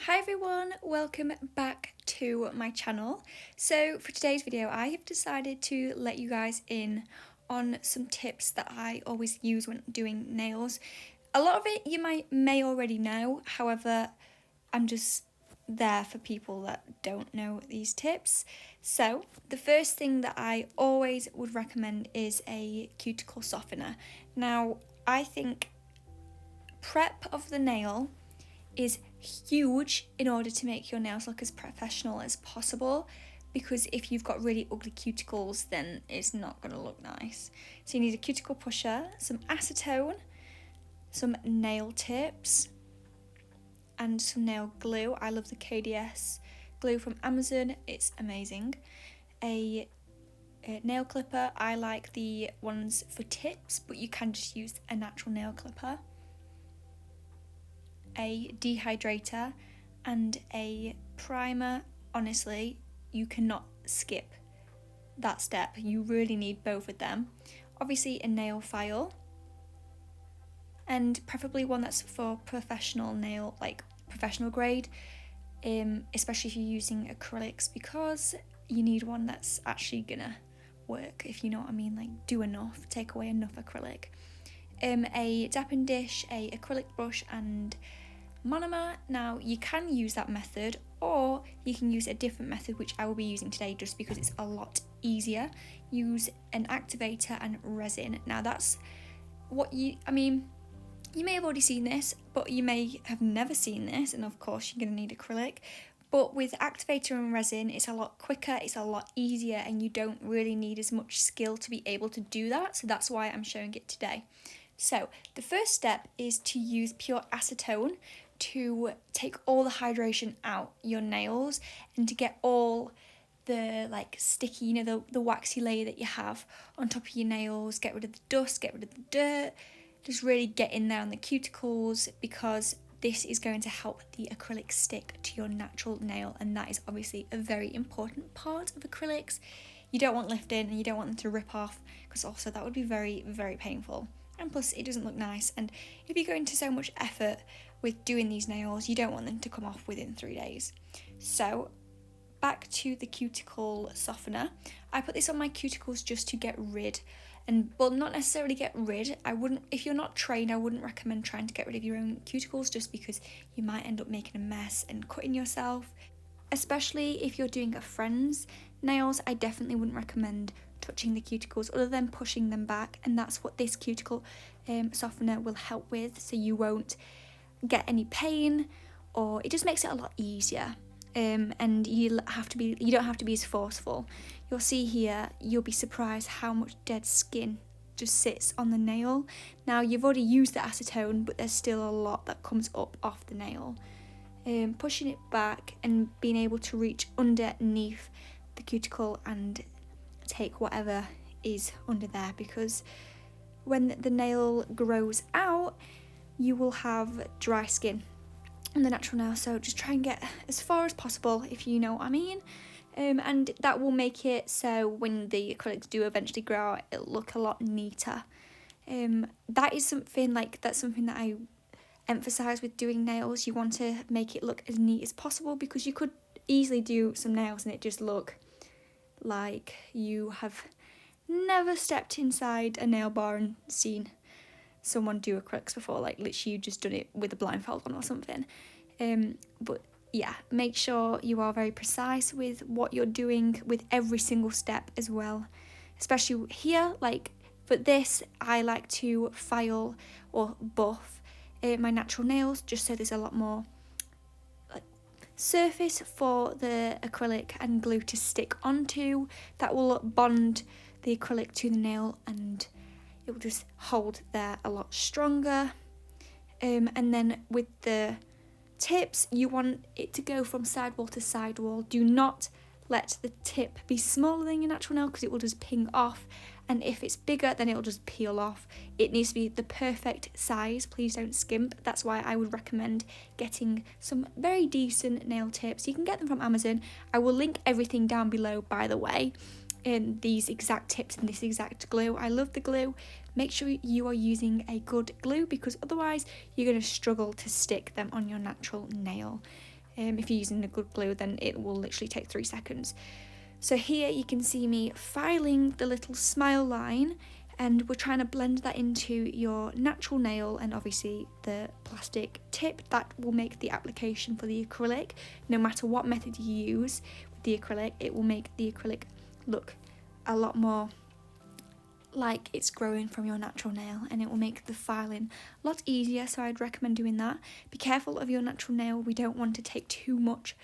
Hi everyone, welcome back to my channel. So for today's video I have decided to let you guys in on some tips that I always use when doing nails. A lot of it you may already know, however I'm just there for people that don't know these tips. So the first thing that I always would recommend is a cuticle softener. Now I think prep of the nail is huge in order to make your nails look as professional as possible, because if you've got really ugly cuticles then it's not going to look nice. So you need a cuticle pusher, some acetone, some nail tips and some nail glue. I love the KDS glue from Amazon, it's amazing. A nail clipper, I like the ones for tips, but you can just use a natural nail clipper. A dehydrator and a primer. Honestly, you cannot skip that step. You really need both of them. Obviously a nail file, and preferably one that's for professional nail, like professional grade, especially if you're using acrylics, because you need one that's actually gonna work, if you know what I mean, like do enough, take away enough acrylic. A Dappen dish, a acrylic brush and monomer. Now you can use that method or you can use a different method, which I will be using today just because it's a lot easier. Use an activator and resin. Now that's what you may have already seen this, but you may have never seen this, and of course you're going to need acrylic. But with activator and resin, it's a lot quicker, it's a lot easier, and you don't really need as much skill to be able to do that, so that's why I'm showing it today. So the first step is to use pure acetone to take all the hydration out your nails and to get all the like sticky, the waxy layer that you have on top of your nails, get rid of the dust, get rid of the dirt, just really get in there on the cuticles, because this is going to help the acrylic stick to your natural nail, and that is obviously a very important part of acrylics. You don't want lifting and you don't want them to rip off, because also that would be very, very painful. And plus it doesn't look nice, and if you go into so much effort with doing these nails, you don't want them to come off within 3 days. So back to the cuticle softener. I put this on my cuticles just to get rid, and well, not necessarily get rid. If you're not trained, I wouldn't recommend trying to get rid of your own cuticles, just because you might end up making a mess and cutting yourself. Especially if you're doing a friend's nails, I definitely wouldn't recommend touching the cuticles other than pushing them back, and that's what this cuticle softener will help with, so you won't get any pain, or it just makes it a lot easier. And you don't have to be as forceful. You'll see here, you'll be surprised how much dead skin just sits on the nail. Now you've already used the acetone, but there's still a lot that comes up off the nail. Pushing it back and being able to reach underneath the cuticle and take whatever is under there, because when the nail grows out you will have dry skin on the natural nail, so just try and get as far as possible, if you know what I mean. And that will make it so when the acrylics do eventually grow out, it'll look a lot neater. That's something that I emphasize with doing nails. You want to make it look as neat as possible, because you could easily do some nails and it just look like you have never stepped inside a nail bar and seen someone do acrylics before, like literally you just done it with a blindfold on or something. But yeah, make sure you are very precise with what you're doing with every single step as well, especially here. Like for this, I like to file or buff my natural nails, just so there's a lot more surface for the acrylic and glue to stick onto. That will bond the acrylic to the nail and it will just hold there a lot stronger. And then with the tips, you want it to go from sidewall to sidewall. Do not let the tip be smaller than your natural nail, because it will just ping off, and if it's bigger then it'll just peel off. It needs to be the perfect size, please don't skimp. That's why I would recommend getting some very decent nail tips. You can get them from Amazon. I will link everything down below, by the way, in these exact tips and this exact glue. I love the glue. Make sure you are using a good glue, because otherwise you're going to struggle to stick them on your natural nail. If you're using a good glue, then it will literally take 3 seconds. So here you can see me filing the little smile line, and we're trying to blend that into your natural nail and obviously the plastic tip. That will make the application for the acrylic. No matter what method you use with the acrylic, it will make the acrylic look a lot more like it's growing from your natural nail, and it will make the filing a lot easier, so I'd recommend doing that. Be careful of your natural nail, we don't want to take too much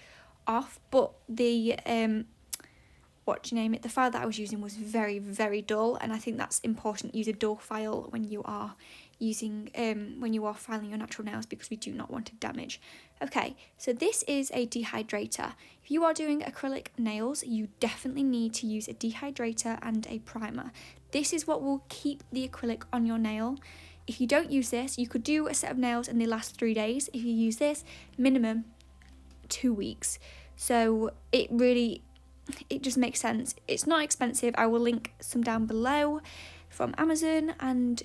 off, but the the file that I was using was very, very dull, and I think that's important. Use a dull file when you are using when you are filing your natural nails, because we do not want to damage. Okay, so this is a dehydrator. If you are doing acrylic nails, you definitely need to use a dehydrator and a primer. This is what will keep the acrylic on your nail. If you don't use this, you could do a set of nails and they last 3 days. If you use this, minimum 2 weeks. So it just makes sense. It's not expensive. I will link some down below from Amazon, and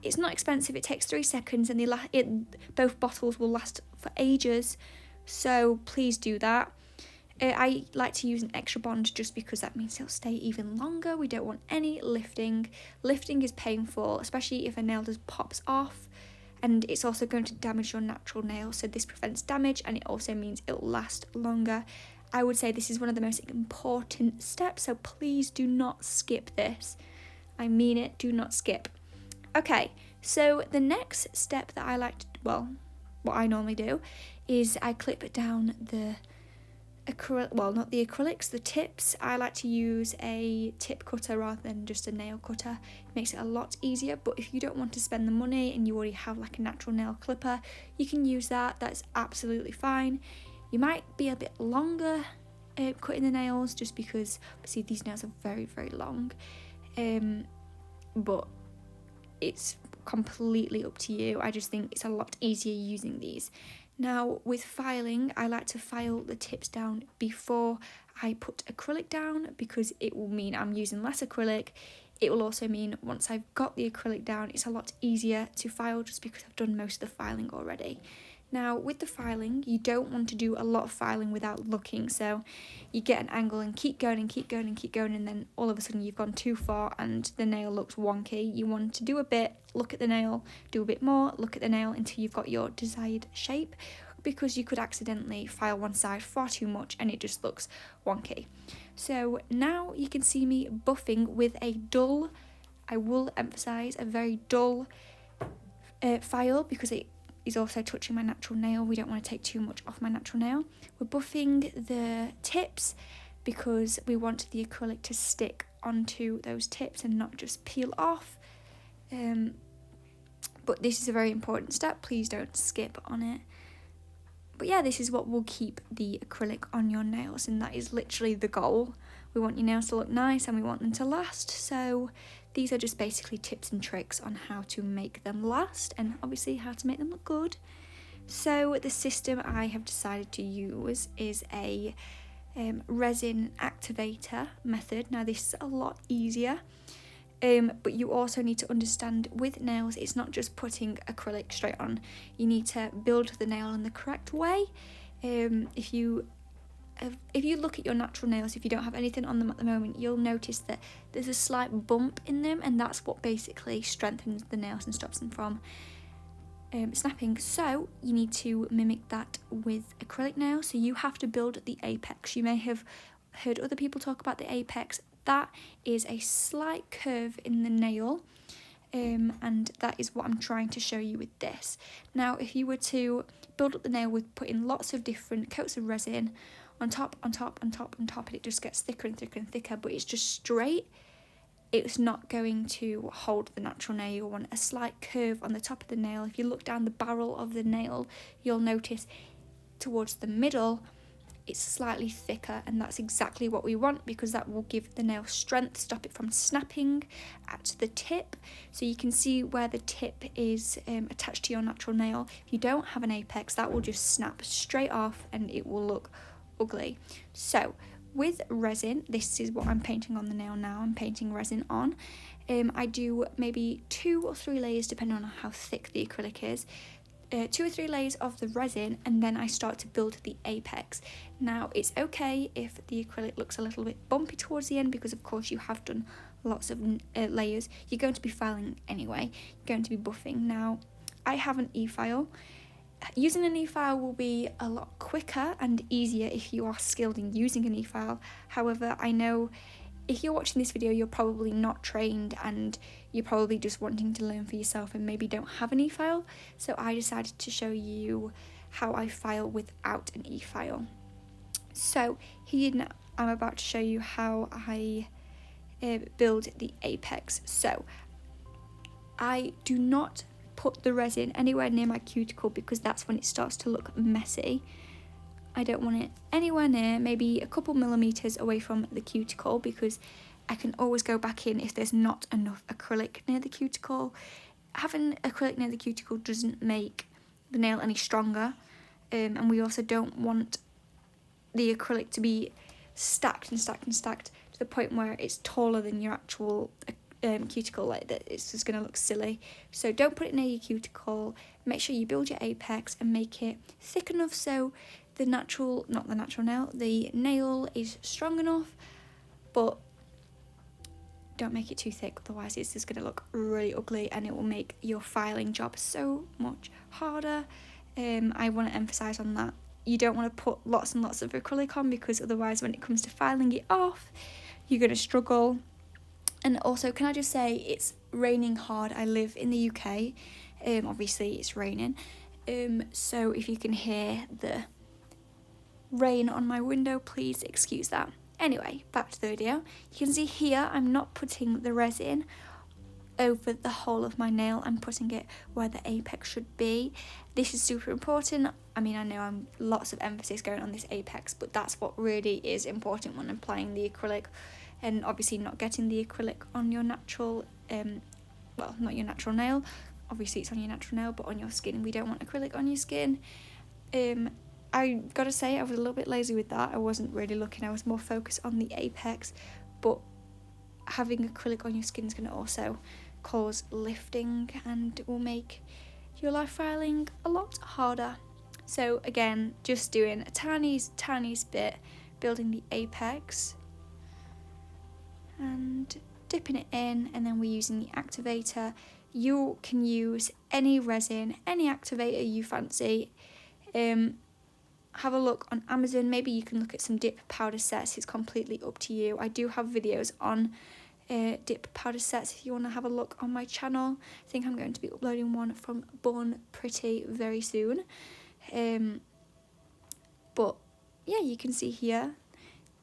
it's not expensive. It takes 3 seconds, and both bottles will last for ages. So please do that. I like to use an extra bond just because that means it'll stay even longer. We don't want any lifting. Lifting is painful, especially if a nail just pops off, and it's also going to damage your natural nail. So this prevents damage, and it also means it'll last longer. I would say this is one of the most important steps, so please do not skip this. I mean it, do not skip. Okay, so the next step that I like to, what I normally do is I clip down the not the acrylics, the tips. I like to use a tip cutter rather than just a nail cutter. It makes it a lot easier, but if you don't want to spend the money and you already have like a natural nail clipper, you can use that. That's absolutely fine. You might be a bit longer cutting the nails, just because obviously these nails are very, very long, but it's completely up to you. I just think it's a lot easier using these. Now with filing, I like to file the tips down before I put acrylic down, because it will mean I'm using less acrylic. It will also mean once I've got the acrylic down, it's a lot easier to file, just because I've done most of the filing already. Now with the filing, you don't want to do a lot of filing without looking, so you get an angle and keep going and keep going and keep going, and then all of a sudden you've gone too far and the nail looks wonky. You want to do a bit, look at the nail, do a bit more, look at the nail until you've got your desired shape, because you could accidentally file one side far too much and it just looks wonky. So now you can see me buffing with a dull, I will emphasise, a very dull file, because it is also touching my natural nail. We don't want to take too much off my natural nail. We're buffing the tips because we want the acrylic to stick onto those tips and not just peel off. But this is a very important step. Please don't skip on it. But yeah, this is what will keep the acrylic on your nails, and that is literally the goal. We want your nails to look nice and we want them to last, so these are just basically tips and tricks on how to make them last, and obviously how to make them look good. So the system I have decided to use is a Resin Activator method. Now this is a lot easier, but you also need to understand with nails, it's not just putting acrylic straight on. You need to build the nail in the correct way. If you look at your natural nails, if you don't have anything on them at the moment, you'll notice that there's a slight bump in them, and that's what basically strengthens the nails and stops them from snapping. So you need to mimic that with acrylic nails. So you have to build the apex. You may have heard other people talk about the apex. That is a slight curve in the nail, and that is what I'm trying to show you with this. Now if you were to build up the nail with putting lots of different coats of resin on top, and it just gets thicker and thicker and thicker, but it's just straight, it's not going to hold the natural nail. You want a slight curve on the top of the nail. If you look down the barrel of the nail, you'll notice towards the middle it's slightly thicker, and that's exactly what we want, because that will give the nail strength, stop it from snapping at the tip. So you can see where the tip is attached to your natural nail. If you don't have an apex, that will just snap straight off and it will look ugly. So with resin, this is what I'm painting on the nail now. I'm painting resin on. I do maybe 2 or 3 layers depending on how thick the acrylic is. 2 or 3 layers of the resin, and then I start to build the apex. Now it's okay if the acrylic looks a little bit bumpy towards the end, because of course you have done lots of layers. You're going to be filing anyway, you're going to be buffing. Now I have an e-file. Using an e-file will be a lot quicker and easier if you are skilled in using an e-file. However, I know if you're watching this video, you're probably not trained and you're probably just wanting to learn for yourself and maybe don't have an e-file. So I decided to show you how I file without an e-file. So here now, I'm about to show you how I build the apex. So I do not put the resin anywhere near my cuticle, because that's when it starts to look messy. I don't want it anywhere near, maybe a couple millimeters away from the cuticle, because I can always go back in if there's not enough acrylic near the cuticle. Having acrylic near the cuticle doesn't make the nail any stronger, and we also don't want the acrylic to be stacked and stacked and stacked to the point where it's taller than your actual cuticle, like that. It's just going to look silly. So don't put it near your cuticle. Make sure you build your apex and make it thick enough so the nail is strong enough, but don't make it too thick, otherwise it's just going to look really ugly and it will make your filing job so much harder. I want to emphasize on that. You don't want to put lots and lots of acrylic on, because otherwise when it comes to filing it off, you're going to struggle. And also, can I just say, it's raining hard. I live in the UK. Obviously it's raining. So if you can hear the rain on my window, please excuse that. Anyway, back to the video. You can see here I'm not putting the resin over the whole of my nail. I'm putting it where the apex should be. This is super important. I mean, I know I'm lots of emphasis going on this apex, but that's what really is important when applying the acrylic. And obviously not getting the acrylic on your natural, well, not your natural nail. Obviously it's on your natural nail, but on your skin. We don't want acrylic on your skin. I gotta say, I was a little bit lazy with that. I wasn't really looking, I was more focused on the apex, but having acrylic on your skin is going to also cause lifting and will make your life filing a lot harder. So again, just doing a tiniest bit, building the apex and dipping it in, and then we're using the activator. You can use any resin, any activator you fancy. Have a look on Amazon. Maybe you can look at some dip powder sets. It's completely up to you. I do have videos on dip powder sets if you want to have a look on my channel. I think I'm going to be uploading one from Born Pretty very soon. But yeah, you can see here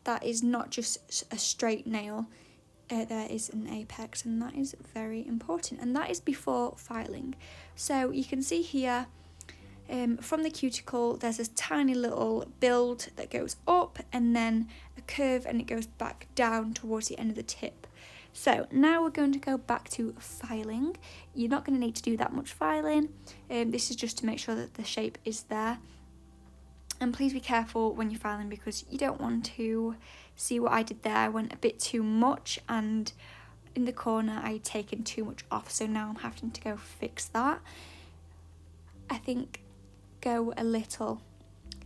that is not just a straight nail. There is an apex, and that is very important, and that is before filing. So you can see here, from the cuticle there's this tiny little build that goes up and then a curve, and it goes back down towards the end of the tip. So now we're going to go back to filing. You're not going to need to do that much filing. This is just to make sure that the shape is there. And please be careful when you're filing, because you don't want to see what I did there. I went a bit too much, and in the corner I'd taken too much off, so now I'm having to go fix that. I think go a little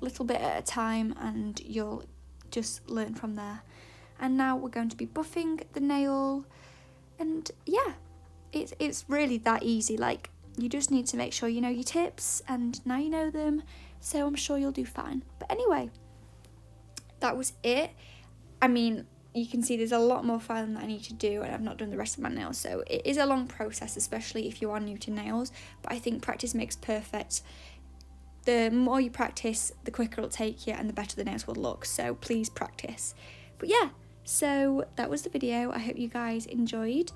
bit at a time, and you'll just learn from there. And now we're going to be buffing the nail, and yeah, it's really that easy. Like, you just need to make sure you know your tips, and now you know them, so I'm sure you'll do fine. But anyway, that was it. I mean, you can see there's a lot more filing that I need to do, and I've not done the rest of my nails, so it is a long process, especially if you are new to nails, but I think practice makes perfect. The more you practice, the quicker it'll take you, and the better the nails will look, so please practice. But yeah, so that was the video. I hope you guys enjoyed.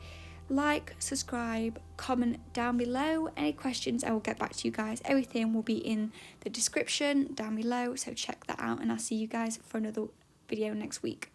Like, subscribe, comment down below. Any questions, I will get back to you guys. Everything will be in the description down below, so check that out, and I'll see you guys for another video next week.